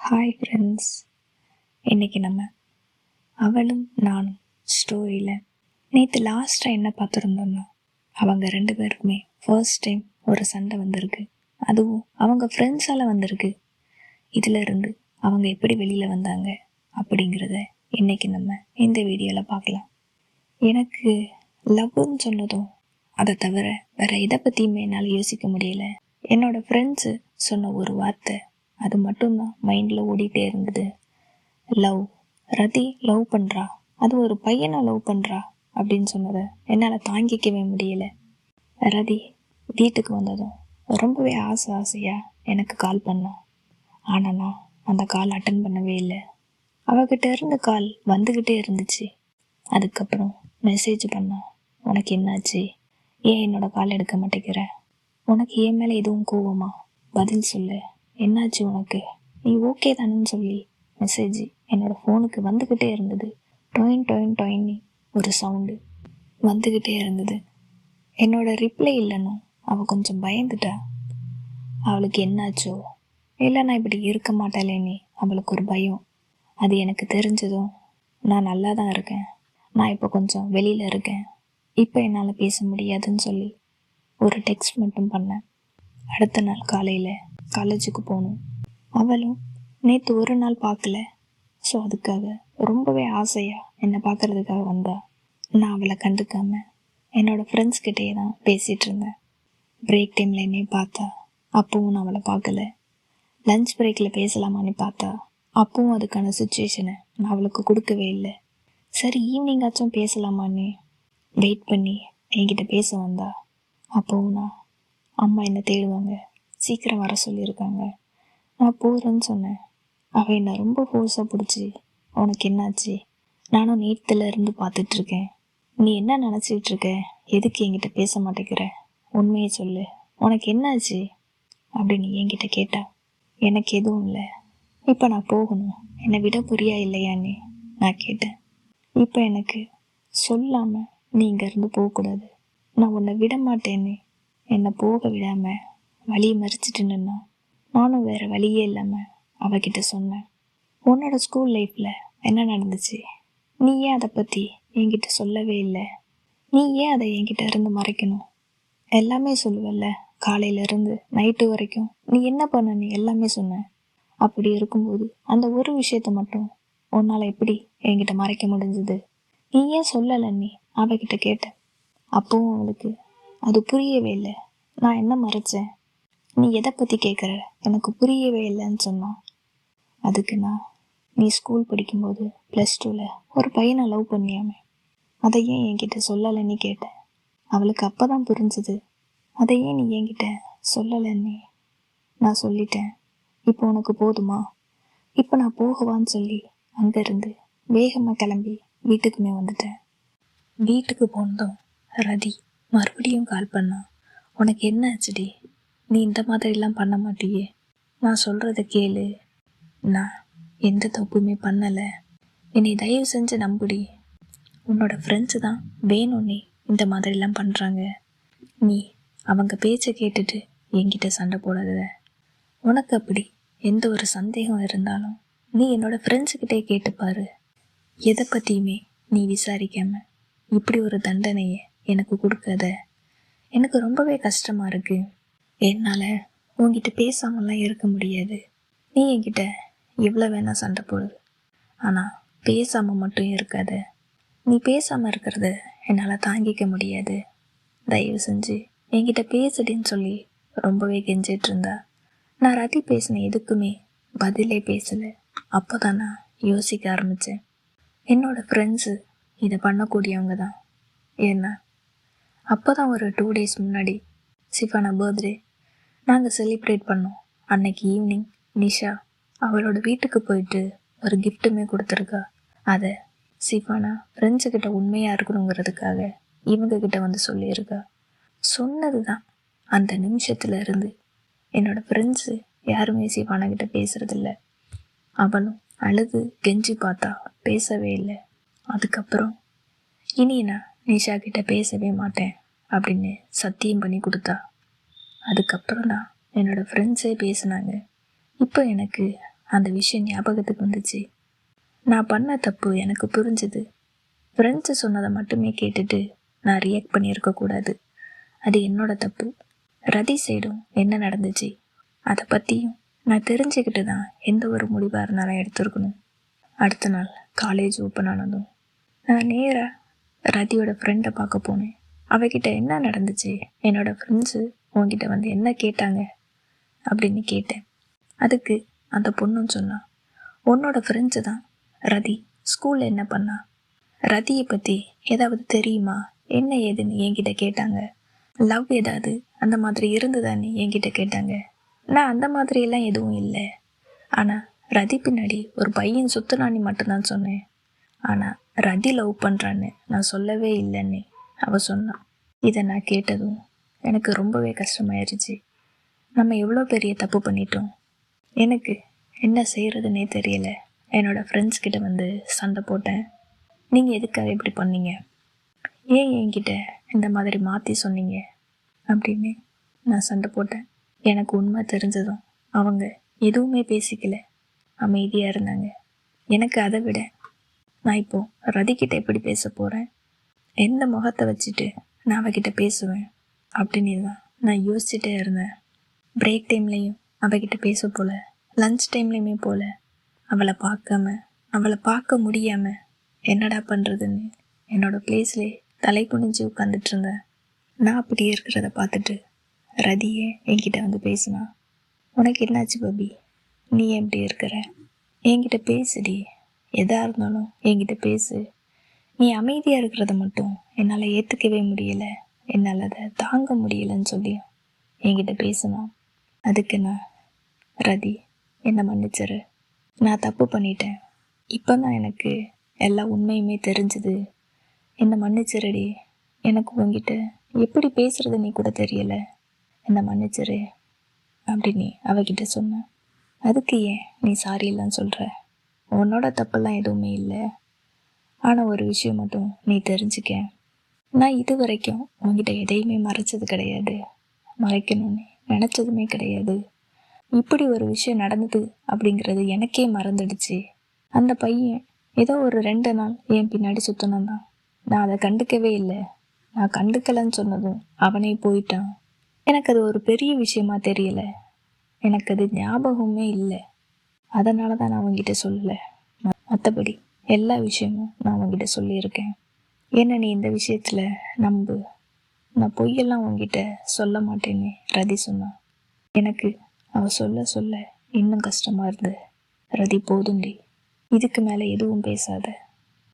Hi friends, இன்றைக்கி நம்ம அவளும் நானும் ஸ்டோரியில் நேற்று லாஸ்ட்டாக என்ன பார்த்துருந்தோம்னா, அவங்க 2 பேருக்குமே ஃபர்ஸ்ட் டைம் ஒரு சண்டை வந்திருக்கு. அதுவும் அவங்க ஃப்ரெண்ட்ஸால் வந்திருக்கு. இதிலிருந்து அவங்க எப்படி வெளியில் வந்தாங்க அப்படிங்கிறத இன்றைக்கி நம்ம இந்த வீடியோவில் பார்க்கலாம். எனக்கு லவ்வுன்னு சொன்னதும் அதை தவிர வேறு எதை பற்றியுமே என்னால் யோசிக்க முடியல. என்னோடய ஃப்ரெண்ட்ஸு சொன்ன ஒரு வார்த்தை அது மட்டும்தான் மைண்டில் ஓடிட்டே இருந்தது. லவ், ரதி லவ் பண்ணுறா, அது ஒரு பையனை லவ் பண்ணுறா அப்படின்னு சொன்னதை என்னால் தாங்கிக்கவே முடியலை. ரதி வீட்டுக்கு வந்ததும் ரொம்பவே ஆசையாக எனக்கு கால் பண்ணான். ஆனால் நான் அந்த கால் அட்டன் பண்ணவே இல்லை. அவகிட்ட இருந்த கால் வந்துக்கிட்டே இருந்துச்சு. அதுக்கப்புறம் மெசேஜ் பண்ணா, உனக்கு என்னாச்சு, ஏன் என்னோட கால் எடுக்க மாட்டேங்கிற, உனக்கு என் மேலே எதுவும் கோவமா, பதில் சொல்லு, என்னாச்சு உனக்கு, நீ ஓகே தானேன்னு சொல்லி மெசேஜ் என்னோடய ஃபோனுக்கு வந்துக்கிட்டே இருந்தது. டொயின் டொயின் டொயின்னு ஒரு சவுண்டு வந்துக்கிட்டே இருந்தது. என்னோட ரிப்ளை இல்லைன்னு அவள் கொஞ்சம் பயந்துட்டா. அவளுக்கு என்னாச்சோ, இல்லை நான் இப்படி இருக்க மாட்டேலேன்னு அவளுக்கு ஒரு பயம். அது எனக்கு தெரிஞ்சதும், நான் நல்லா தான் இருக்கேன், நான் இப்போ கொஞ்சம் வெளியில் இருக்கேன், இப்போ என்னால் பேச முடியாதுன்னு சொல்லி ஒரு டெக்ஸ்ட் மட்டும் பண்ணேன். அடுத்த நாள் காலையில் காலேஜுக்கு போகணும். அவளும் நேற்று ஒரு நாள் பார்க்கல. ஸோ அதுக்காக ரொம்பவே ஆசையாக என்னை பார்க்குறதுக்காக வந்தா. நான் அவளை கண்டுக்காம என்னோடய ஃப்ரெண்ட்ஸ்கிட்டே தான் பேசிகிட்டு இருந்தேன். பிரேக் டைமில் என்னையும் பார்த்தா, அப்பவும் நான் அவளை பார்க்கல. லஞ்ச் பிரேக்கில் பேசலாமான்னு பார்த்தா, அப்பவும் அதுக்கான சுச்சுவேஷனை நான் அவளுக்கு கொடுக்கவே இல்லை. சரி ஈவினிங்காச்சும் பேசலாமான்னு வெயிட் பண்ணி என்கிட்ட பேச வந்தா. அப்போவும் நான், அம்மா என்னை தேடுவாங்க, சீக்கிரம் வர சொல்லியிருக்காங்க, நான் போகிறேன்னு சொன்னேன். அவள் என்னை ரொம்ப ஃபோர்ஸாக பிடிச்சி, உனக்கு என்னாச்சு, நானும் நேற்றுலேருந்து பார்த்துட்ருக்கேன், நீ என்ன நினச்சிக்கிட்டு இருக்க, எதுக்கு என்கிட்ட பேச மாட்டேங்கிற, உண்மையை சொல்லு, உனக்கு என்னாச்சு அப்படின்னு என்கிட்ட கேட்டா. எனக்கு எதுவும் இல்லை, இப்போ நான் போகணும், என்னை விட புரியா இல்லையான்னு நான் கேட்டேன். இப்போ எனக்கு சொல்லாமல் நீ இங்கேருந்து போகக்கூடாது, நான் உன்னை விட மாட்டேன்னு என்னை போக விடாமல் வழியை மறிச்சிட்டு நின்னா. நானும் வேறு வழியே இல்லாமல் அவகிட்ட சொன்னேன், உன்னோட ஸ்கூல் லைஃப்பில் என்ன நடந்துச்சு, நீ ஏன் அதை பற்றி என்கிட்ட சொல்லவே இல்லை, நீ ஏன் அதை என்கிட்ட இருந்து மறைக்கணும், எல்லாமே சொல்லுவல்ல, காலையிலேருந்து நைட்டு வரைக்கும் நீ என்ன பண்ண எல்லாமே சொன்னேன். அப்படி இருக்கும்போது அந்த ஒரு விஷயத்த மட்டும் உன்னால் எப்படி என்கிட்ட மறைக்க முடிஞ்சுது, நீ ஏன் சொல்லலைன்னு அவகிட்ட கேட்டேன். அப்போவும் அவளுக்கு அது புரியவே இல்லை. நான் என்ன மறைச்சேன், நீ எதை பற்றி கேட்குற, எனக்கு புரியவே இல்லைன்னு சொன்னான். அதுக்கு நான், நீ ஸ்கூல் படிக்கும்போது +2 ஒரு பையனை லவ் பண்ணியாமே, அதை ஏன் என்கிட்ட சொல்லலைன்னு கேட்டேன். அவளுக்கு அப்போ தான் புரிஞ்சுது, அதை ஏன் நீ என்கிட்ட சொல்லலைன்னு. நான் சொல்லிட்டேன், இப்போ உனக்கு போதுமா, இப்போ நான் போகவான்னு சொல்லி அங்கேருந்து வேகமாக கிளம்பி வீட்டுக்குமே வந்துட்டேன். வீட்டுக்கு போனதும் ரதி மறுபடியும் கால் பண்ணா, உனக்கு என்ன ஆச்சுடி, நீ இந்த மாதிரிலாம் பண்ண மாட்டியே, நான் சொல்கிறத கேளு, நான் எந்த தப்புமே பண்ணலை, என்னை தயவு செஞ்சு நம்புடி, உன்னோட ஃப்ரெண்ட்ஸு தான் வேணும்னே இந்த மாதிரிலாம் பண்ணுறாங்க, நீ அவங்க பேச்சை கேட்டுட்டு என்கிட்ட சண்டை போடாத, உனக்கு அப்படி எந்த ஒரு சந்தேகம் இருந்தாலும் நீ என்னோடய ஃப்ரெண்ட்ஸுக்கிட்டே கேட்டுப்பாரு, எதை பற்றியுமே நீ விசாரிக்காம இப்படி ஒரு தண்டனையை எனக்கு கொடுக்காத, எனக்கு ரொம்பவே கஷ்டமாக இருக்குது, என்னால் உன்கிட்ட பேசாமலாம் இருக்க முடியாது, நீ என்கிட்ட எவ்வளோ வேணால் சண்டை போடு, ஆனால் பேசாமல் மட்டும் இருக்காத, நீ பேசாமல் இருக்கிறத என்னால் தாங்கிக்க முடியாது, தயவு செஞ்சு என்கிட்ட பேசுடின்னு சொல்லி ரொம்பவே கெஞ்சிட்டு இருந்தா. நான் ரதி பேசின எதுக்குமே பதிலே பேசலை. அப்போ தான் நான் யோசிக்க ஆரம்பித்தேன், என்னோடய ஃப்ரெண்ட்ஸு இதை பண்ணக்கூடியவங்க தான். ஏன்னா அப்போ தான் ஒரு 2 days முன்னாடி சிஃபானா பர்த்டே நாங்கள் செலிப்ரேட் பண்ணோம். அன்னைக்கு ஈவினிங் நிஷா அவளோட வீட்டுக்கு போயிட்டு ஒரு கிஃப்ட்டுமே கொடுத்துருக்கா. அதை சிஃபானா ஃப்ரெண்ட்ஸுக்கிட்ட உண்மையாக இருக்கணுங்கிறதுக்காக இவங்கக்கிட்ட வந்து சொல்லியிருக்கா. சொன்னது தான் அந்த நிமிஷத்துல இருந்து என்னோடய ஃப்ரெண்ட்ஸு யாருமே சிஃபானாக்கிட்ட பேசுகிறதில்ல. அவளும் அழுது கெஞ்சி பார்த்தா பேசவே இல்லை. அதுக்கப்புறம் இனி நான் நிஷா கிட்ட பேசவே மாட்டேன் அப்படின்னு சத்தியம் பண்ணி கொடுத்தா. அதுக்கப்புறம் தான் என்னோடய ஃப்ரெண்ட்ஸே பேசினாங்க. இப்போ எனக்கு அந்த விஷயம் ஞாபகத்துக்கு வந்துச்சு. நான் பண்ண தப்பு எனக்கு புரிஞ்சுது. ஃப்ரெண்ட்ஸு சொன்னதை மட்டுமே கேட்டுட்டு நான் ரியாக்ட் பண்ணியிருக்கக்கூடாது. அது என்னோட தப்பு. ரதி சைடும் என்ன நடந்துச்சு அதை பற்றியும் நான் தெரிஞ்சுக்கிட்டு தான் எந்த ஒரு முடிவாக இருந்தாலும் எடுத்துருக்கணும். அடுத்த நாள் காலேஜ் ஓப்பன் ஆனதும் நான் நேராக ரதியோட ஃப்ரெண்டை பார்க்க போனேன். அவகிட்ட என்ன நடந்துச்சு, என்னோடய ஃப்ரெண்ட்ஸு உங்ககிட்ட வந்து என்ன கேட்டாங்க அப்படின்னு கேட்டேன். அதுக்கு அந்த பொண்ணும் சொன்னான், உன்னோட ஃப்ரெண்ட்ஸு தான் ரதி ஸ்கூலில் என்ன பண்ணா, ரதியை பற்றி ஏதாவது தெரியுமா என்ன ஏதுன்னு என்கிட்ட கேட்டாங்க. லவ் ஏதாவது அந்த மாதிரி இருந்ததான்னு என்கிட்ட கேட்டாங்க. நான் அந்த மாதிரியெல்லாம் எதுவும் இல்லை. ஆனால் ரதி பின்னாடி ஒரு பையன் சுற்றுனான்னு மட்டும்தான் சொன்னேன். ஆனால் ரதி லவ் பண்ணுறான்னு நான் சொல்லவே இல்லைன்னு அவள் சொன்னான். இதை நான் கேட்டதும் எனக்கு ரொம்பவே கஷ்டமாயிருச்சு. நம்ம எவ்வளோ பெரிய தப்பு பண்ணிட்டோம். எனக்கு என்ன செய்கிறதுனே தெரியல. என்னோடய ஃப்ரெண்ட்ஸ் கிட்ட வந்து சண்டை போட்டேன். நீங்கள் எதுக்காக இப்படி பண்ணீங்க, ஏன் என்கிட்ட இந்த மாதிரி மாற்றி சொன்னீங்க அப்படின்னு நான் சண்டை போட்டேன். எனக்கு உண்மை தெரிஞ்சதும் அவங்க எதுவுமே பேசிக்கல, அமைதியாக இருந்தாங்க. எனக்கு அதை விட நான் இப்போது ரதிக்கிட்ட எப்படி பேச போகிறேன், எந்த முகத்தை வச்சுட்டு நான் அவகிட்ட பேசுவேன் அப்படின்னு தான் நான் யோசிச்சுட்டே இருந்தேன். பிரேக் டைம்லேயும் அவகிட்ட பேச போல, லன்ச் டைம்லேயுமே போல, அவளை பார்க்க முடியாமல் என்னடா பண்ணுறதுன்னு என்னோடய பிளேஸ்லேயே தலை குனிஞ்சு உட்காந்துட்டு இருந்தேன். நான் அப்படி இருக்கிறத பார்த்துட்டு ரதியே என்கிட்ட வந்து பேசினா, உனக்கு என்னாச்சு பபி, நீ எப்படி இருக்கிற, என்கிட்ட பேசுடி, எதாக இருந்தாலும் என்கிட்ட பேசு, நீ அமைதியாக இருக்கிறத மட்டும் என்னால் ஏற்றுக்கவே முடியலை, என்னால் அதை தாங்க முடியலைன்னு சொல்லி என்கிட்ட பேசினான். அதுக்கு நான், ரதி என்னை மன்னிச்சிரு, நான் தப்பு பண்ணிட்டேன், இப்போ தான் எனக்கு எல்லா உண்மையுமே தெரிஞ்சுது, என்னை மன்னிச்சிருடி, எனக்கு உங்ககிட்ட எப்படி பேசுகிறதுன்னு கூட தெரியலை, என்னை மன்னிச்சிரு அப்படின்னு அவகிட்ட சொன்னேன். அதுக்கு ஏன் நீ சாரி இல்லைன்னு சொல்கிற, உன்னோட தப்பெல்லாம் எதுவுமே இல்லை. ஆனால் ஒரு விஷயம் மட்டும் நீ தெரிஞ்சுக்க, நான் இது வரைக்கும் உங்ககிட்ட எதையுமே மறைச்சது கிடையாது, மறைக்கணும்னு நினச்சதுமே கிடையாது. இப்படி ஒரு விஷயம் நடந்தது அப்படிங்கிறது எனக்கே மறந்துடுச்சு. அந்த பையன் ஏதோ ஒரு 2 நாள் என் பின்னாடி சுற்றினான் தான், நான் அதை கண்டுக்கவே இல்லை. நான் கண்டுக்கலைன்னு சொன்னதும் அவனே போயிட்டான். எனக்கு அது ஒரு பெரிய விஷயமா தெரியலை, எனக்கு அது ஞாபகமே இல்லை. அதனால தான் நான் உங்ககிட்ட சொல்லலை. மற்றபடி எல்லா விஷயமும் நான் உங்ககிட்ட சொல்லியிருக்கேன். ஏன்னா நீ இந்த விஷயத்தில் நம்பு, நான் பொய்யெல்லாம் உங்ககிட்ட சொல்ல மாட்டேன்னு ரதி சொன்னான். எனக்கு அவள் சொல்ல சொல்ல இன்னும் கஷ்டமாக இருந்தது. ரதி போதுண்டி, இதுக்கு மேலே எதுவும் பேசாத,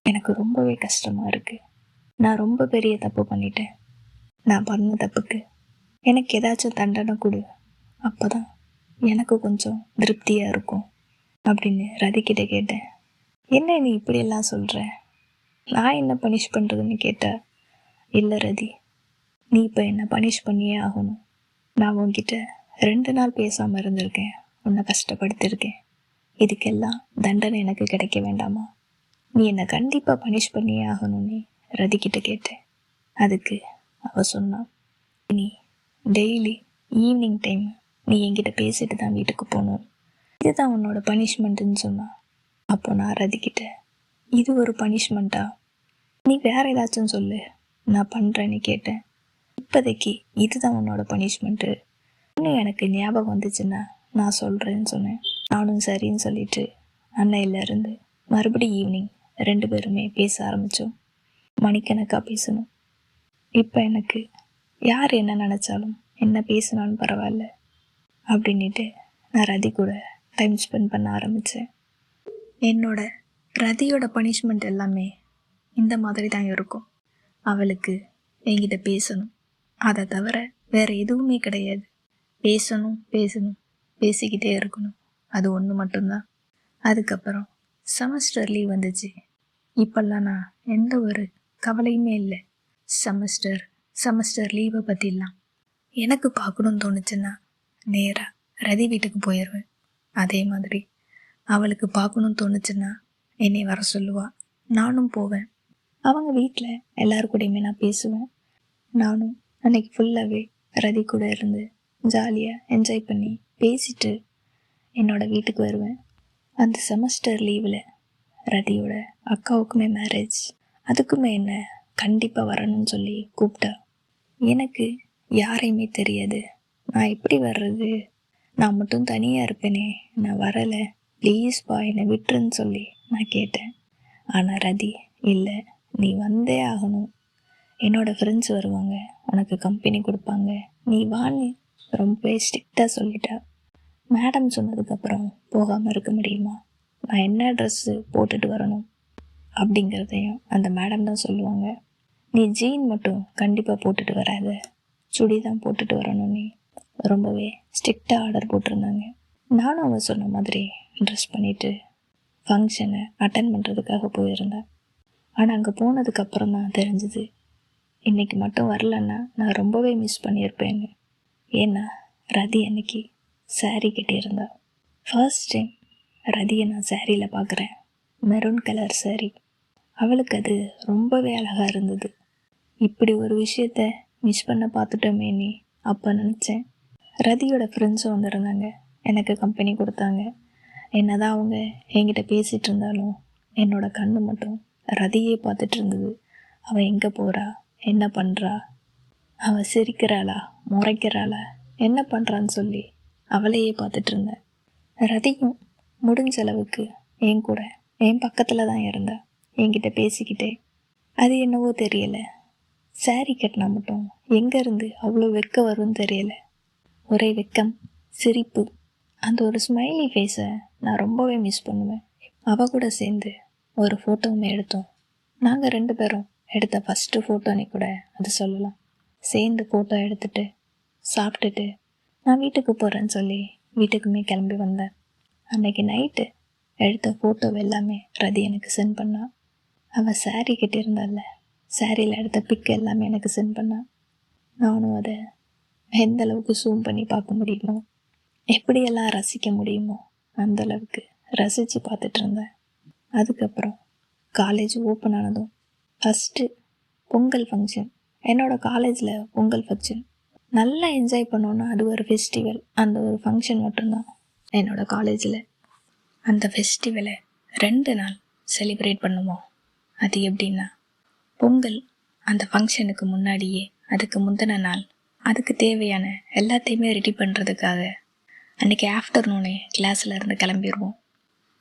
எனக்கு ரொம்பவே கஷ்டமாக இருக்குது. நான் ரொம்ப பெரிய தப்பு பண்ணிட்டேன். நான் பண்ண தப்புக்கு எனக்கு ஏதாச்சும் தண்டனை கொடு, அப்போ தான் எனக்கு கொஞ்சம் திருப்தியாக இருக்கும் அப்படின்னு ரதிக்கிட்ட கேட்டேன். என்ன நீ இப்படியெல்லாம் சொல்கிற, நான் என்ன பனிஷ் பண்ணுறதுன்னு கேட்டா, இல்லை ரதி, நீ இப்போ என்ன பனிஷ் பண்ணியே ஆகணும். நான் உன்கிட்ட 2 நாள் பேசாமல் இருந்திருக்கேன், உன்னை கஷ்டப்படுத்தியிருக்கேன், இதுக்கெல்லாம் தண்டனை எனக்கு கிடைக்க வேண்டாமா, நீ என்னை கண்டிப்பாக பனிஷ் பண்ணியே ஆகணும்னு ரதிக்கிட்ட கேட்டேன். அதுக்கு அவள் சொன்னான், நீ டெய்லி ஈவினிங் டைம் நீ என்கிட்ட பேசிட்டு தான் வீட்டுக்கு போகணும், இதுதான் உன்னோட பனிஷ்மெண்ட்டுன்னு சொன்னான். அப்போ நான் ரதிக்கிட்ட, இது ஒரு பனிஷ்மெண்ட்டா, நீ வேறு ஏதாச்சும் சொல்லு, நான் பண்ணுறேன்னு கேட்டேன். இப்போதைக்கு இதுதான் உன்னோட பனிஷ்மெண்ட்டு, இன்னும் எனக்கு ஞாபகம் வந்துச்சுன்னா நான் சொல்கிறேன்னு சொன்னேன். நானும் சரின்னு சொல்லிட்டு அன்னையிலேருந்து மறுபடியும் ஈவினிங் 2 பேருமே பேச ஆரம்பித்தோம். மணிக்கணக்காக பேசணும். இப்போ எனக்கு யார் என்ன நினச்சாலும் என்ன பேசினாலும் பரவாயில்ல அப்படின்ட்டு நான் ரதி கூட டைம் ஸ்பெண்ட் பண்ண ஆரம்பித்தேன். என்னோட ரதியோட பனிஷ்மெண்ட் எல்லாமே இந்த மாதிரி தான் இருக்கும். அவளுக்கு என்கிட்ட பேசணும், அதை தவிர வேறு எதுவுமே கிடையாது. பேசணும் பேசணும் பேசிக்கிட்டே இருக்கணும், அது ஒன்று மட்டும்தான். அதுக்கப்புறம் செமஸ்டர் லீவ் வந்துச்சு. இப்போல்லாம் நான் எந்த ஒரு கவலையுமே இல்லை. செமஸ்டர் லீவை பற்றிலாம் எனக்கு பார்க்கணுன்னு தோணுச்சுன்னா நேராக ரதி வீட்டுக்கு போயிடுவேன். அதே மாதிரி அவளுக்கு பார்க்கணுன்னு தோணுச்சுன்னா என்னை வர சொல்லுவாள், நானும் போவேன். அவங்க வீட்டில் எல்லாருக்கூடையுமே நான் பேசுவேன். நானும் அன்னைக்கு ஃபுல்லாகவே ரதி கூட இருந்து ஜாலியாக என்ஜாய் பண்ணி பேசிட்டு என்னோடய வீட்டுக்கு வருவேன். அந்த செமஸ்டர் லீவில் ரதியோட அக்காவுக்குமே மேரேஜ். அதுக்குமே என்ன கண்டிப்பாக வரணும்னு சொல்லி கூப்பிட்டா. எனக்கு யாரையுமே தெரியாது, நான் எப்படி வர்றது, நான் மட்டும் தனியாக இருப்பேனே, நான் வரலை, ப்ளீஸ்பா என்னை விட்டுருன்னு சொல்லி நான் கேட்டேன். ஆனால் ரதி, இல்லை நீ வந்தே ஆகணும், என்னோடய ஃப்ரெண்ட்ஸ் வருவாங்க, உனக்கு கம்பெனி கொடுப்பாங்க, நீ வான்னு ரொம்ப ஸ்ட்ரிக்டாக சொல்லிட்டா. மேடம் சொன்னதுக்கப்புறம் போகாமல் இருக்க முடியுமா? நான் என்ன ட்ரெஸ்ஸு போட்டுட்டு வரணும் அப்படிங்கிறதையும் அந்த மேடம் தான் சொல்லுவாங்க. நீ ஜீன் மட்டும் கண்டிப்பாக போட்டுட்டு வராத, சுடி தான் போட்டுட்டு வரணும், நீ ரொம்பவே ஸ்ட்ரிக்டாக ஆர்டர் போட்டிருந்தாங்க. நானும் அவன் சொன்ன மாதிரி ட்ரெஸ் பண்ணிவிட்டு ஃபங்க்ஷனை அட்டன் பண்ணுறதுக்காக போயிருந்தேன். ஆனால் அங்கே போனதுக்கப்புறம் தான் தெரிஞ்சுது, இன்றைக்கி மட்டும் வரலன்னா நான் ரொம்பவே மிஸ் பண்ணியிருப்பேன்னு. ஏன்னா ரதி அன்னைக்கு சாரீ கட்டியிருந்தா. ஃபர்ஸ்ட் டைம் ரதியை நான் சாரியில் பார்க்குறேன், மெரூன் கலர் சாரீ. அவளுக்கு அது ரொம்பவே அழகாக இருந்தது. இப்படி ஒரு விஷயத்த மிஸ் பண்ண பார்த்துட்டோமேனே அப்போ நினச்சேன். ரதியோட ஃப்ரெண்ட்ஸும் வந்திருந்தாங்க, எனக்கு கம்பெனி கொடுத்தாங்க. என்னதான் அவங்க என்கிட்ட பேசிகிட்டு இருந்தாலும் என்னோடய கண்ணு மட்டும் ரதியே பார்த்துட்டு இருந்தது. அவள் எங்கே போகிறா, என்ன பண்ணுறா, அவள் சிரிக்கிறாளா, முறைக்கிறாளா, என்ன பண்ணுறான்னு சொல்லி அவளையே பார்த்துட்டு இருந்தேன். ரதியும் முடிஞ்ச அளவுக்கு என் கூட என் பக்கத்தில் தான் இருந்தா, என்கிட்ட பேசிக்கிட்டே. அது என்னவோ தெரியலை, சாரி கட்டினா மட்டும் எங்கேருந்து அவ்வளோ வெக்க வரும்னு தெரியலை. ஒரே வெக்கம், சிரிப்பு, அந்த ஒரு ஸ்மைலி ஃபேஸை நான் ரொம்பவே மிஸ் பண்ணுவேன். அவள் கூட சேர்ந்து ஒரு ஃபோட்டோவுமே எடுத்தோம். நாங்கள் 2 பேரும் எடுத்த ஃபஸ்ட்டு ஃபோட்டோனே கூட அது சொல்லலாம். சேர்ந்து ஃபோட்டோ எடுத்துகிட்டு சாப்பிட்டுட்டு நான் வீட்டுக்கு போகிறேன்னு சொல்லி வீட்டுக்குமே கிளம்பி வந்தேன். அன்றைக்கி நைட்டு எடுத்த ஃபோட்டோ எல்லாமே ரதி எனக்கு சென்ட் பண்ணா. அவள் சாரீ கட்டியிருந்தால, சாரியில் எடுத்த பிக் எல்லாமே எனக்கு சென்ட் பண்ணான். நானும் அதை எந்த அளவுக்கு ஜூம் பண்ணி பார்க்க முடியுமோ, எப்படியெல்லாம் ரசிக்க முடியுமோ அந்தளவுக்கு ரசித்து பார்த்துட்டு இருந்தேன். அதுக்கப்புறம் காலேஜ் ஓப்பன் ஆனதும் ஃபஸ்ட்டு பொங்கல் ஃபங்க்ஷன். என்னோடய காலேஜில் பொங்கல் ஃபங்க்ஷன் நல்லா என்ஜாய் பண்ணோன்னா அது ஒரு ஃபெஸ்டிவல். அந்த ஒரு ஃபங்க்ஷன் மட்டும்தான் என்னோடய காலேஜில். அந்த ஃபெஸ்டிவலை 2 நாள் செலிப்ரேட் பண்ணுவோம். அது எப்படின்னா, பொங்கல் அந்த ஃபங்க்ஷனுக்கு முன்னாடியே அதுக்கு முந்தின நாள் அதுக்கு தேவையான எல்லாத்தையுமே ரெடி பண்ணுறதுக்காக அன்றைக்கி ஆஃப்டர்நூனே கிளாஸில் இருந்து கிளம்பிடுவோம்.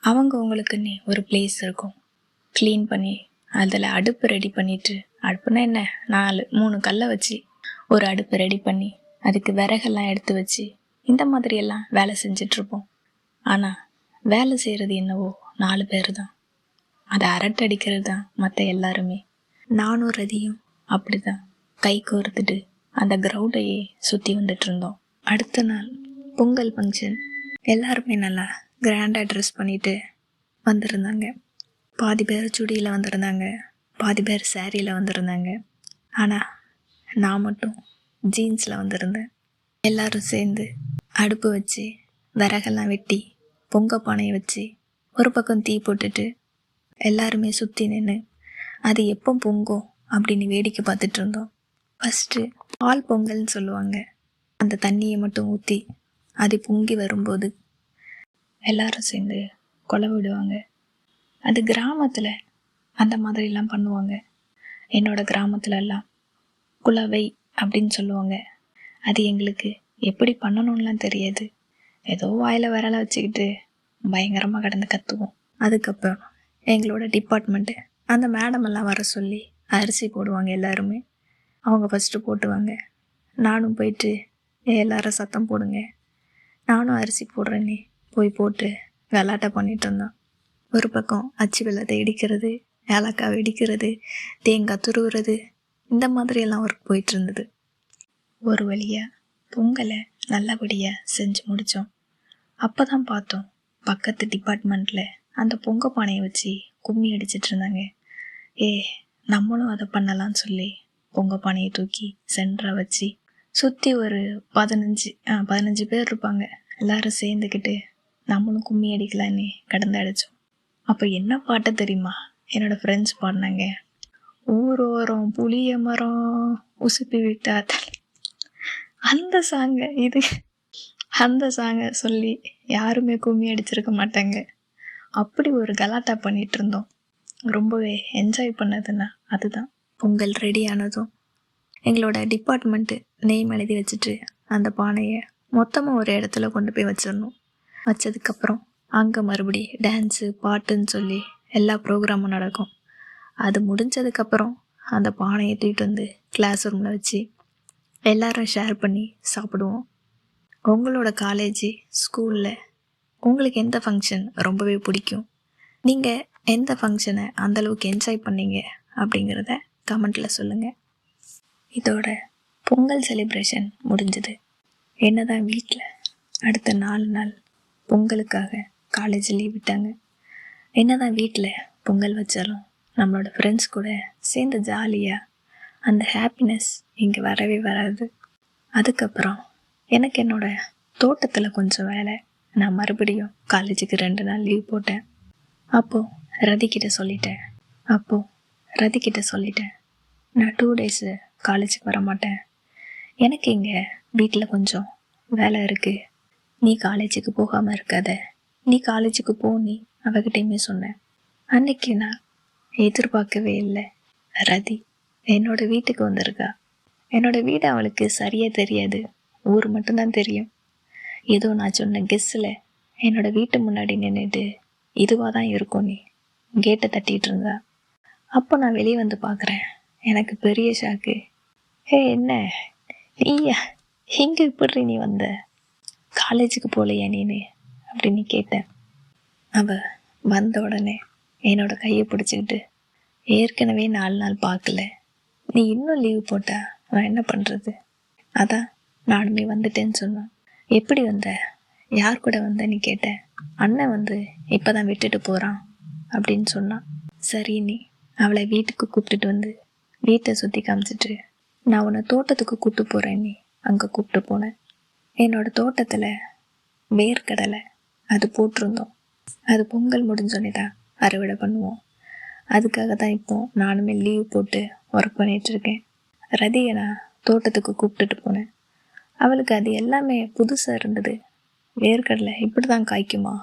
அவங்களுக்குன்னே ஒரு பிளேஸ் இருக்கும், க்ளீன் பண்ணி அதில் அடுப்பு ரெடி பண்ணிவிட்டு, அடுப்புனா என்ன, 3 கல்லை வச்சு ஒரு அடுப்பு ரெடி பண்ணி அதுக்கு விறகெல்லாம் எடுத்து வச்சு இந்த மாதிரியெல்லாம் வேலை செஞ்சிட்ருப்போம். ஆனால் வேலை செய்கிறது என்னவோ 4 பேர் தான், அதை அரட்டடிக்கிறது தான் மற்ற எல்லாருமே. நானும் ரதியும் அப்படி தான் கை கோர்த்துட்டு அந்த கிரவுண்டையே சுற்றி வந்துட்டு இருந்தோம். அடுத்த நாள் பொங்கல் ஃபங்க்ஷன். எல்லாருமே நல்லா கிராண்டாக ட்ரெஸ் பண்ணிட்டு வந்திருந்தாங்க. பாதி பேர் சுடியில் வந்திருந்தாங்க, பாதி பேர் சாரியில் வந்திருந்தாங்க. ஆனால் நான் மட்டும் ஜீன்ஸில் வந்திருந்தேன். எல்லோரும் சேர்ந்து அடுப்பு வச்சு விறகெல்லாம் வெட்டி பொங்க பானையை வச்சு ஒரு பக்கம் தீ போட்டுட்டு எல்லாருமே சுற்றி நின்று அது எப்போ பொங்கும் அப்படின்னு வேடிக்கை பார்த்துட்டு இருந்தோம். ஃபஸ்ட்டு பால் பொங்கல்னு சொல்லுவாங்க. அந்த தண்ணியை மட்டும் ஊற்றி அது பொங்கி வரும்போது எல்லாரும் சேர்ந்து கொலை விடுவாங்க. அது கிராமத்தில் அந்த மாதிரிலாம் பண்ணுவாங்க. என்னோடய கிராமத்துலலாம் குலவை அப்படின்னு சொல்லுவாங்க. அது எங்களுக்கு எப்படி பண்ணணும்லாம் தெரியாது, ஏதோ வாயில் விரலை வச்சுக்கிட்டு பயங்கரமாக கடந்து கற்றுவோம். அதுக்கப்புறம் எங்களோட டிபார்ட்மெண்ட்டு அந்த மேடமெல்லாம் வர சொல்லி அரிசி போடுவாங்க. எல்லாருமே அவங்க ஃபஸ்ட்டு போட்டுவாங்க. நானும் போயிட்டு எல்லாரும் சத்தம் போடுங்க, நானும் அரிசி போடுறேன்னே போய் போட்டு விளாட்ட பண்ணிகிட்டு இருந்தோம். ஒரு பக்கம் அச்சு வெள்ளத்தை இடிக்கிறது, ஏலக்காய் இடிக்கிறது, தேங்காய் துருவுறது, இந்த மாதிரியெல்லாம் ஒர்க் போயிட்டு இருந்தது. ஒரு வழியாக பொங்கலை நல்லபடியாக செஞ்சு முடித்தோம். அப்போ தான் பார்த்தோம், பக்கத்து டிபார்ட்மெண்ட்டில் அந்த பொங்க பானையை வச்சு கும்மி அடிச்சிட்டு இருந்தாங்க. நம்மளும் அதை பண்ணலான்னு சொல்லி பொங்க பானையை தூக்கி சென்டராக வச்சு சுற்றி ஒரு 15 பேர் இருப்பாங்க. எல்லாரும் சேர்ந்துக்கிட்டு நம்மளும் கும்மி அடிக்கலான்னு கடந்து அடித்தோம். அப்போ என்ன பாட்டு தெரியுமா என்னோடய ஃப்ரெண்ட்ஸ் பாடினாங்க, ஊரோரம் புளிய மரம் உசுப்பி விட்டா. அந்த சாங்கை சொல்லி யாருமே கும்மி அடிச்சிருக்க மாட்டாங்க. அப்படி ஒரு கலாட்டா பண்ணிகிட்டு இருந்தோம். ரொம்பவே என்ஜாய் பண்ணதுன்னா அதுதான். பொங்கல் ரெடி ஆனதும் எங்களோட டிபார்ட்மெண்ட்டு நேம் எழுதி வச்சுட்டு அந்த பானையை மொத்தமாக ஒரு இடத்துல கொண்டு போய் வச்சிடணும். வச்சதுக்கப்புறம் அங்கே மறுபடி டான்ஸு பாட்டுன்னு சொல்லி எல்லா ப்ரோக்ராமும் நடக்கும். அது முடிஞ்சதுக்கப்புறம் அந்த பானையை தூக்கிட்டு வந்து கிளாஸ் ரூமில் வச்சு எல்லாரும் ஷேர் பண்ணி சாப்பிடுவோம். உங்களோட காலேஜ் ஸ்கூலில் உங்களுக்கு எந்த ஃபங்க்ஷன் ரொம்பவே பிடிக்கும்? நீங்கள் எந்த ஃபங்க்ஷனை அந்தளவுக்கு என்ஜாய் பண்ணீங்க அப்படிங்கிறத கமெண்ட்டில் சொல்லுங்கள். இதோட பொங்கல் செலிப்ரேஷன் முடிஞ்சது. என்ன தான் வீட்டில் அடுத்த 4 நாள் பொங்கலுக்காக காலேஜ் லீவ் விட்டாங்க. என்ன தான் வீட்டில் பொங்கல் வச்சாலும் நம்மளோட ஃப்ரெண்ட்ஸ் கூட சேர்ந்து ஜாலியாக அந்த ஹாப்பினஸ் இங்கே வரவே வராது. அதுக்கப்புறம் எனக்கு என்னோடய தோட்டத்தில் கொஞ்சம் வேலை. நான் மறுபடியும் காலேஜுக்கு 2 நாள் லீவ் போட்டேன். அப்போது ரதிக்கிட்ட சொல்லிட்டேன் நான் 2 டேஸு காலேஜுக்கு வர மாட்டேன். எனக்கு இங்கே வீட்டில் கொஞ்சம் வேலை இருக்குது. நீ காலேஜுக்கு போகாமல் இருக்காத, நீ காலேஜுக்கு நீ அவகிட்டையுமே சொன்னேன். அன்னைக்கு நான் எதிர்பார்க்கவே இல்லை, ரதி என்னோடய வீட்டுக்கு வந்திருக்கா. என்னோடய வீடு அவளுக்கு சரியாக தெரியாது, ஊர் மட்டும்தான் தெரியும். ஏதோ நான் சொன்ன கெஸ்ஸில் என்னோடய வீட்டு முன்னாடி நின்றுட்டு இதுவாக தான் இருக்கும் நீ கேட்டை தட்டிகிட்டு இருந்தா. அப்போ நான் வெளியே வந்து பார்க்குறேன். எனக்கு பெரிய ஷாக்கு. என்ன நீயா எங்கே இப்படி நீ வந்த? காலேஜுக்கு போகலையா நீனு அப்படின்னு கேட்டேன். அவள் வந்த உடனே என்னோட கையை பிடிச்சிக்கிட்டு, ஏற்கனவே 4 நாள் பார்க்கல, நீ இன்னும் லீவு போட்டா நான் என்ன பண்ணுறது? அதான் நானுமே வந்துட்டேன்னு சொன்னான். எப்படி வந்த, யார் கூட வந்தேன்னு கேட்டேன். அண்ணன் வந்து இப்போ தான் விட்டுட்டு போகிறான் அப்படின்னு சொன்னான். சரி, நீ அவளை வீட்டுக்கு கூப்பிட்டுட்டு வந்து வீட்டை சுற்றி காமிச்சிட்டு நான் உன்னை தோட்டத்துக்கு கூப்பிட்டு போகிறேன், நீ அங்கே கூப்பிட்டு போனேன். என்னோடய தோட்டத்தில் வேர்க்கடலை அது போட்டிருந்தோம். அது பொங்கல் முடிஞ்சோன்னே தான் அறுவடை பண்ணுவோம். அதுக்காக தான் இப்போது நானுமே லீவ் போட்டு ஒர்க் பண்ணிகிட்ருக்கேன். ரதியை நான் தோட்டத்துக்கு கூப்பிட்டுட்டு போனேன். அவளுக்கு அது எல்லாமே புதுசாக இருந்தது. வேர்க்கடலை இப்படி தான் காய்க்குமா,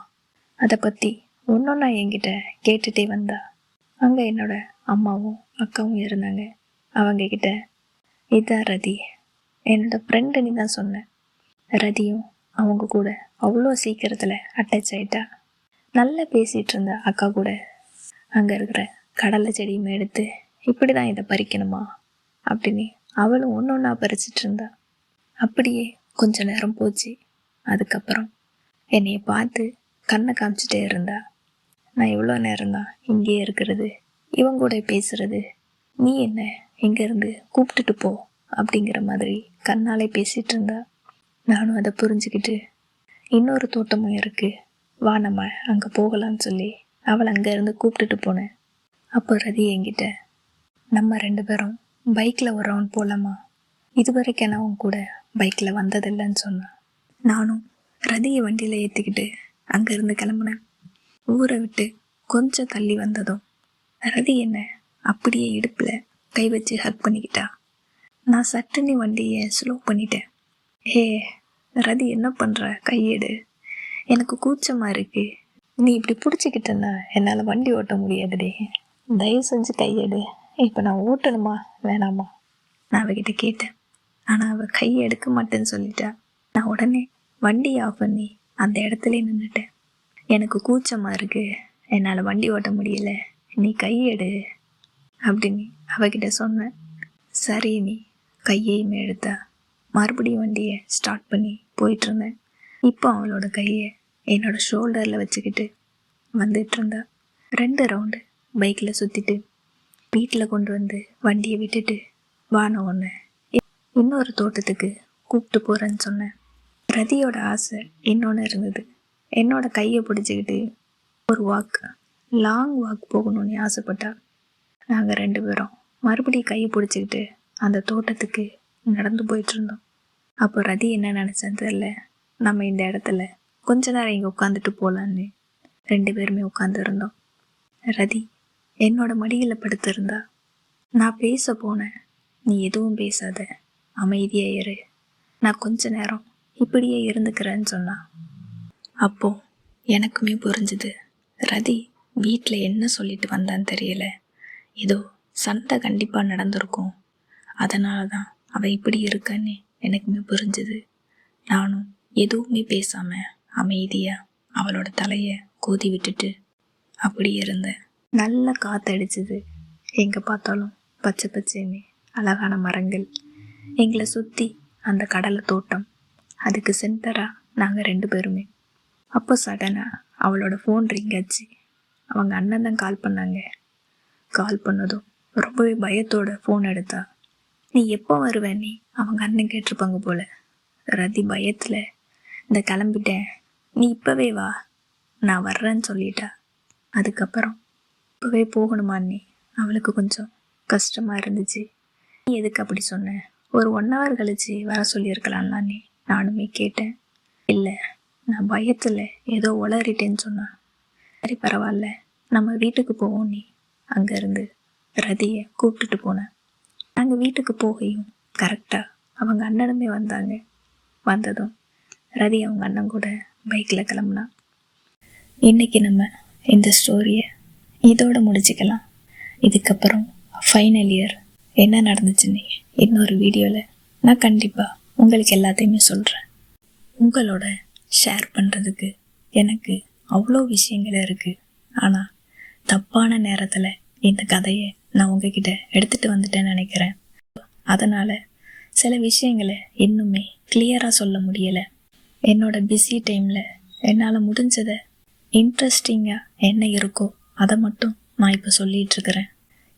அதை பற்றி ஒன்றொன்னா என்கிட்ட கேட்டுகிட்டே வந்தா. அங்கே என்னோடய அம்மாவும் அக்காவும் இருந்தாங்க. அவங்கக்கிட்ட, இதான் ரதி, என்னோடய ஃப்ரெண்டுன்னு தான் சொன்னேன். ரதியும் அவங்க கூட அவ்வளோ சீக்கிரத்தில் அட்டாச் ஆகிட்டா. நல்லா பேசிகிட்டு இருந்த அக்கா கூட அங்கே இருக்கிற கடலை செடியுமே எடுத்து இப்படி தான் இதை பறிக்கணுமா அப்படின்னு அவளும் ஒன்றா பறிச்சிட்டு இருந்தா. அப்படியே கொஞ்ச நேரம் போச்சு. அதுக்கப்புறம் என்னைய பார்த்து கண்ணை காமிச்சிட்டே இருந்தா. நான் எவ்வளோ நேரம்தான் இங்கேயே இருக்கிறது, இவங்க கூட பேசுறது, நீ என்ன இங்கேருந்து கூப்பிட்டுட்டு போ அப்படிங்கிற மாதிரி கண்ணாலே பேசிகிட்டு இருந்தா. நானும் அதை புரிஞ்சுக்கிட்டு, இன்னொரு தோட்டமும் இருக்குது, வா நம்ம அங்கே போகலான்னு சொல்லி அவளை அங்கேருந்து கூப்பிட்டுட்டு போனேன். அப்போ ரதி என்கிட்ட, நம்ம 2 பேரும் பைக்கில் ஒரு ரவுண்ட் போகலாமா, இது வரைக்கும் நான் அவன் கூட பைக்கில் வந்ததில்லைன்னு சொன்னான். நானும் ரதியை வண்டியில் ஏற்றிக்கிட்டு அங்கேருந்து கிளம்புனேன். ஊரை விட்டு கொஞ்சம் தள்ளி வந்ததும் ரதி என்ன அப்படியே இடுப்பில் கை வச்சு ஹக் பண்ணிக்கிட்டா. நான் சட்டுன்னு வண்டியை ஸ்லோ பண்ணிட்டேன். ரதி என்ன பண்ணுற, கையெடு, எனக்கு கூச்சமாக இருக்குது, நீ இப்படி பிடிச்சிக்கிட்டேன்னா என்னால் வண்டி ஓட்ட முடியாதுடே, தயவு செஞ்சு கையெடு, இப்போ நான் ஓட்டணுமா வேணாமா நான் அவகிட்ட கேட்டேன். ஆனால் அவள் கையை எடுக்க மாட்டேன்னு சொல்லிட்டா. நான் உடனே வண்டி ஆஃப் பண்ணி அந்த இடத்துல நின்றுட்டேன். எனக்கு கூச்சமாக இருக்குது, என்னால் வண்டி ஓட்ட முடியல, நீ கையெடு அப்படின்னு அவகிட்ட சொன்னேன். சரி, நீ கையையுமே எடுத்தா. மறுபடியும் வண்டியை ஸ்டார்ட் பண்ணி போயிட்டுருந்தேன். இப்போ அவளோட கையை என்னோடய ஷோல்டரில் வச்சுக்கிட்டு வந்துட்டு இருந்தா. 2 ரவுண்டு பைக்கில் சுற்றிட்டு வீட்டில் கொண்டு வந்து வண்டியை விட்டுட்டு, வான ஒன்று இன்னொரு தோட்டத்துக்கு கூப்பிட்டு போகிறேன்னு சொன்னேன். ரதியோட ஆசை இன்னொன்று இருந்தது. என்னோட கையை பிடிச்சிக்கிட்டு ஒரு லாங் வாக் போகணும்னு ஆசைப்பட்டா. நாங்கள் 2 பேரும் மறுபடியும் கையை பிடிச்சிக்கிட்டு அந்த தோட்டத்துக்கு நடந்து போயிட்டுருந்தோம். அப்போ ரதி என்ன நினச்சேன்னு தெரில, நம்ம இந்த இடத்துல கொஞ்ச நேரம் இங்கே உட்காந்துட்டு போகலான்னு 2 பேருமே உட்காந்துருந்தோம். ரதி என்னோட மடியில் படுத்திருந்தா. நான் பேச போனேன். நீ எதுவும் பேசாத, அமைதியாக இரு, நான் கொஞ்ச நேரம் இப்படியே இருந்துக்கிறேன்னு சொன்னா. அப்போது எனக்குமே புரிஞ்சுது, ரதி வீட்டில் என்ன சொல்லிட்டு வந்தான்னு தெரியல. ஏதோ சண்டை கண்டிப்பாக நடந்திருக்கும். அதனால தான் அவள் இப்படி இருக்கான்னு எனக்குமே புரிஞ்சுது. நானும் எதுவுமே பேசாமல் அமைதியாக அவளோட தலையை கோதி விட்டுட்டு அப்படியே இருந்தேன். நல்ல காற்றடிச்சிது. எங்கே பார்த்தாலும் பச்சை பச்சைன்னு அழகான மரங்கள். எங்களை சுற்றி அந்த கடலை தோட்டம். அதுக்கு சென்டராக நாங்கள் 2 பேருமே. அப்போ சடனாக அவளோட ஃபோன் ரிங் ஆச்சு. அவங்க அண்ணன் தான் கால் பண்ணாங்க. கால் பண்ணதும் ரொம்பவே பயத்தோட ஃபோன் எடுத்தா. நீ எப்போ வருவ நீ? அவங்க அண்ணன் கேட்டிருப்பாங்க போல. ரதி பயத்தில் இந்த கிளம்பிட்டேன், நீ இப்போவே வா, நான் வர்றேன்னு சொல்லிட்டா. அதுக்கப்புறம் இப்போவே போகணுமான்னு அவளுக்கு கொஞ்சம் கஷ்டமாக இருந்துச்சு. நீ எதுக்கு அப்படி சொன்ன? ஒரு 1 hour கழிச்சு வர சொல்லியிருக்கலாம்லான்னு நானுமே கேட்டேன். இல்லை, நான் பயத்தில் ஏதோ உளறிட்டேன்னு சொன்னான். சரி பரவாயில்ல, நம்ம வீட்டுக்கு போவோம். நீ அங்கேருந்து ரதியை கூப்பிட்டுட்டு போனேன். நாங்கள் வீட்டுக்கு போகையும் கரெக்டாக அவங்க அண்ணனுமே வந்தாங்க. வந்ததும் ரதி அவங்க அண்ணன் கூட பைக்கில் கிளம்புனா. இன்றைக்கி நம்ம இந்த ஸ்டோரியை இதோடு முடிச்சுக்கலாம். இதுக்கப்புறம் ஃபைனல் இயர் என்ன நடந்துச்சுன்னு இன்னொரு வீடியோவில் நான் கண்டிப்பாக உங்களுக்கு எல்லாத்தையுமே சொல்கிறேன். உங்களோட ஷேர் பண்ணுறதுக்கு எனக்கு அவ்வளோ விஷயங்கள் இருக்குது. ஆனால் தப்பான நேரத்தில் இந்த கதையை நான் உங்ககிட்ட எடுத்துகிட்டு வந்துட்டேன்னு நினைக்கிறேன். அதனால் சில விஷயங்களை இன்னுமே கிளியராக சொல்ல முடியலை. என்னோட பிஸி டைமில் என்னால் முடிஞ்சதை இன்ட்ரெஸ்டிங்காக என்ன இருக்கோ அதை மட்டும் நான் இப்போ சொல்லிகிட்ருக்கிறேன்.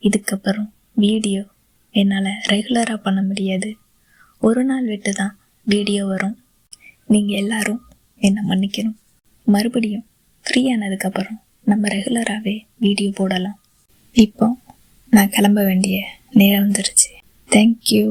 இதுக்கப்புறம் வீடியோ என்னால் ரெகுலராக பண்ண முடியாது. ஒரு நாள் விட்டு தான் வீடியோ வரும். நீங்கள் எல்லாரும் என்னை மன்னிக்கணும். மறுபடியும் ஃப்ரீ ஆனதுக்கப்புறம் நம்ம ரெகுலராகவே வீடியோ போடலாம். இப்போ நான் கிளம்ப வேண்டிய நேரம் வந்துருச்சு. தேங்க்யூ.